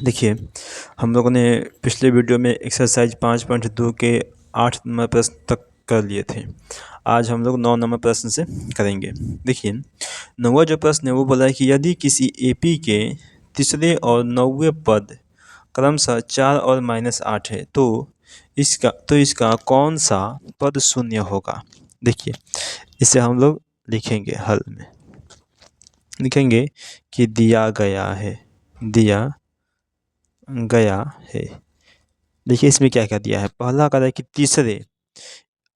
देखिए, हम लोगों ने पिछले वीडियो में एक्सरसाइज 5.2 के 8 नंबर प्रश्न तक कर लिए थे। आज हम लोग 9 नंबर प्रश्न से करेंगे। देखिए, 9वां जो प्रश्न है वो बोला है कि यदि किसी एपी के तीसरे और 9वें पद क्रमशः 4 और -8 है तो इसका कौन सा पद शून्य होगा। देखिए, इसे हम लोग लिखेंगे हल में, लिखेंगे कि दिया गया है। देखिए इसमें क्या क्या दिया है। पहला कह रहा है कि तीसरे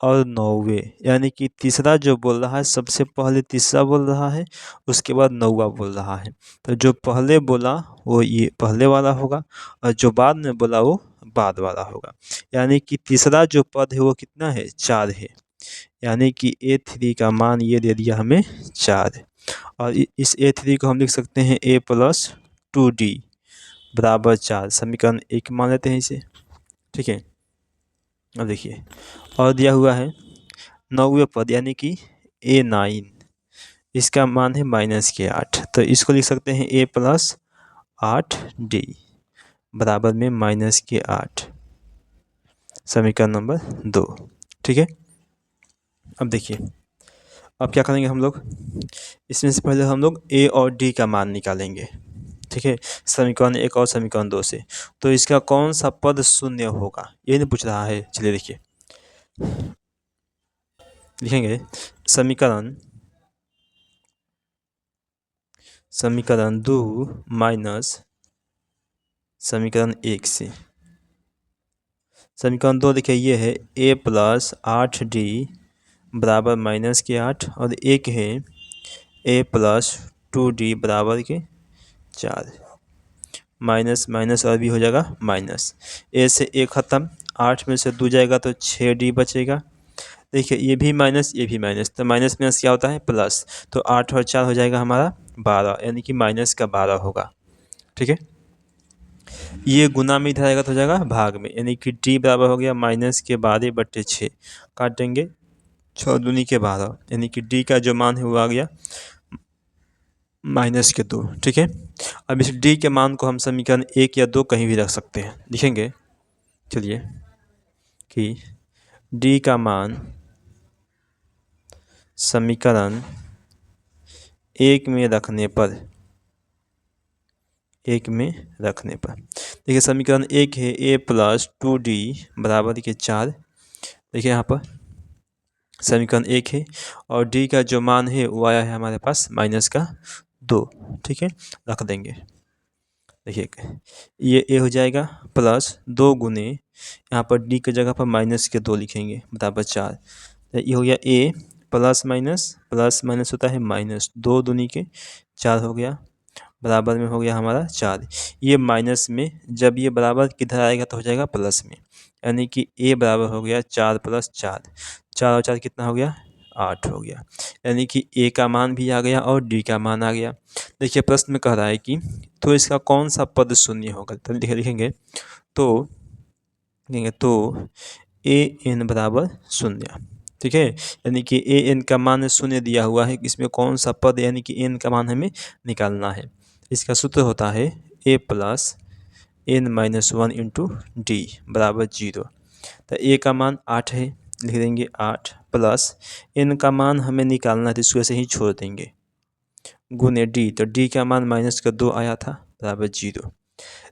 और 9वें, यानी कि तीसरा जो बोल रहा है सबसे पहले तीसरा बोल रहा है, उसके बाद 9वां बोल रहा है। तो जो पहले बोला वो ये पहले वाला होगा और जो बाद में बोला वो बाद वाला होगा। यानी कि तीसरा जो पद है वो कितना है, 4 है। यानी कि A3 का मान ये दे दिया हमें 4। और इस A3 को हम लिख सकते हैं A+2D बराबर 4। समीकरण 1 मान लेते हैं इसे, ठीक है। अब देखिए और दिया हुआ है 9वें पद यानी कि A9, इसका मान है -8। तो इसको लिख सकते हैं A+8D बराबर में -8, समीकरण नंबर 2, ठीक है। अब देखिए, अब क्या करेंगे हम लोग, इसमें से पहले हम लोग A और D का मान निकालेंगे, ठीक है। समीकरण 1 और समीकरण 2 से। तो इसका कौन सा पद शून्य होगा ये नहीं पूछ रहा है। चलिए देखिए, लिखेंगे समीकरण 2 माइनस समीकरण 1 से। समीकरण 2 देखिए ये है A+8D बराबर -8 और एक है A+2D बराबर के 4। माइनस माइनस और भी हो जाएगा माइनस। ए से ए ख़त्म, 8 में से 2 जाएगा तो 6D बचेगा। देखिए ये भी माइनस ये भी माइनस, तो माइनस माइनस क्या होता है प्लस। तो 8 और 4 हो जाएगा हमारा 12, यानी कि -12 होगा, ठीक है। ये गुना में इधर आएगा तो हो जाएगा भाग में, यानी कि D बराबर हो गया -12/6। काट देंगे 6 दूनी के 12, यानी कि D का जो मान है वो आ गया -2, ठीक है। अब इस D के मान को हम समीकरण 1 या 2 कहीं भी रख सकते हैं। लिखेंगे चलिए कि D का मान समीकरण 1 में रखने पर देखिए समीकरण 1 है A+2D बराबर के 4। देखिए यहाँ पर समीकरण 1 है और D का जो मान है वो आया है हमारे पास -2, ठीक है। रख देंगे, देखिए ये A हो जाएगा प्लस 2 गुने, यहाँ पर D की जगह पर -2 लिखेंगे बराबर 4। तो ये हो गया A प्लस माइनस होता है -2 दूनी के 4 हो गया बराबर में हो गया हमारा 4। ये माइनस में जब ये बराबर किधर आएगा तो हो जाएगा प्लस में, यानी कि A बराबर हो गया 4 + 4। 4 और 4 कितना हो गया 8 हो गया, यानी कि A का मान भी आ गया और D का मान आ गया। देखिए प्रश्न में कह रहा है कि तो इसका कौन सा पद शून्य होगा। तो लिखेंगे तो AN बराबर 0, ठीक है। यानी कि AN का मान 0 दिया हुआ है, इसमें कौन सा पद यानी कि N का मान हमें निकालना है। इसका सूत्र होता है A + N-1 × D बराबर 0। तो A का मान 8 है, लिख देंगे 8 प्लस N का मान हमें निकालना है तो इसको ऐसे ही छोड़ देंगे गुने D। तो D का मान -2 आया था बराबर 0।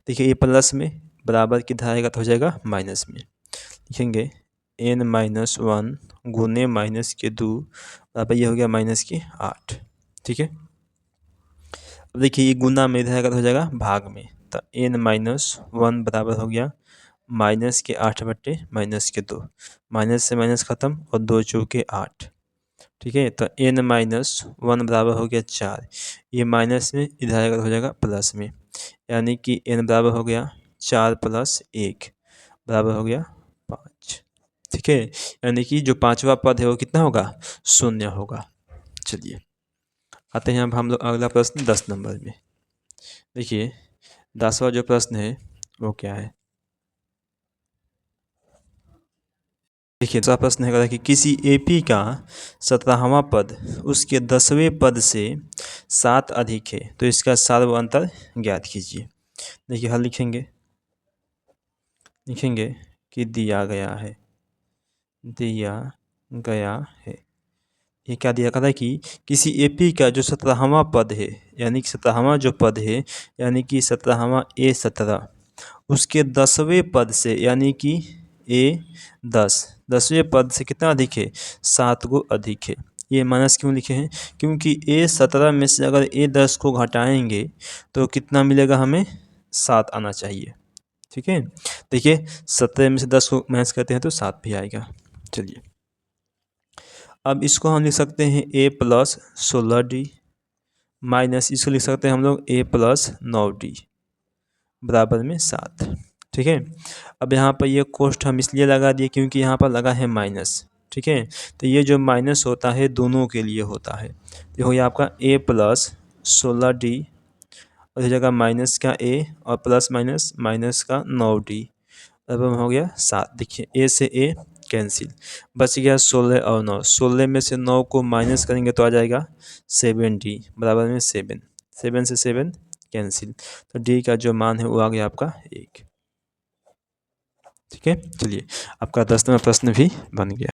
देखिए ये प्लस में बराबर किधर आएगा तो हो जाएगा माइनस में। लिखेंगे N-1 गुने -2 बराबर ये हो गया -8, ठीक है। अब देखिए ये गुना में इधर आएगा तो हो जाएगा भाग में। तो N-1 बराबर हो गया -8/-2, माइनस से माइनस ख़त्म और 2 चौके 8, ठीक है। तो N-1 बराबर हो गया 4। ये माइनस में इधर आएगा तो हो जाएगा प्लस में, यानी कि N बराबर हो गया 4 + 1 बराबर हो गया 5, ठीक है। यानी कि जो 5वां पद है वो कितना होगा 0 होगा। चलिए आते हैं अब हम लोग अगला प्रश्न 10 नंबर में। देखिए 10वां जो प्रश्न है वो क्या है। देखिए दूसरा प्रश्न है कि किसी एपी का 17वां पद उसके 10वें पद से 7 अधिक है तो इसका सार्व अंतर ज्ञात कीजिए। देखिए हल लिखेंगे कि दिया गया है ये क्या दिया था कि किसी एपी का जो 17वां पद है, यानी कि 17वां जो पद है, यानी कि 17वां A17 उसके 10वें पद से, यानी कि A10 10वें पद से कितना अधिक है, 7 गो अधिक है। ये माइनस क्यों लिखे हैं, क्योंकि A17 में से अगर A10 को घटाएंगे तो कितना मिलेगा, हमें 7 आना चाहिए। ठीक है, देखिए 17 में से 10 को माइनस करते हैं तो 7 भी आएगा। चलिए अब इसको हम लिख सकते हैं A+16D माइनस इसको लिख सकते हैं हम लोग A+9D बराबर में 7। ठीक है, अब यहाँ पर ये कोष्ठ हम इसलिए लगा दिए क्योंकि यहाँ पर लगा है माइनस। ठीक है, तो ये जो माइनस होता है दोनों के लिए होता है। देखो ये आपका A+16D और इस जगह माइनस का A और प्लस माइनस माइनस का 9D बराबर हो गया 7। देखिए A से A कैंसिल, बच गया 16 और 9। 16 में से 9 को माइनस करेंगे तो आ जाएगा 7D बराबर में 7। 7 से 7 कैंसिल, तो D का जो मान है वो आ गया आपका 1। ठीक है, चलिए आपका 10वां प्रश्न भी बन गया।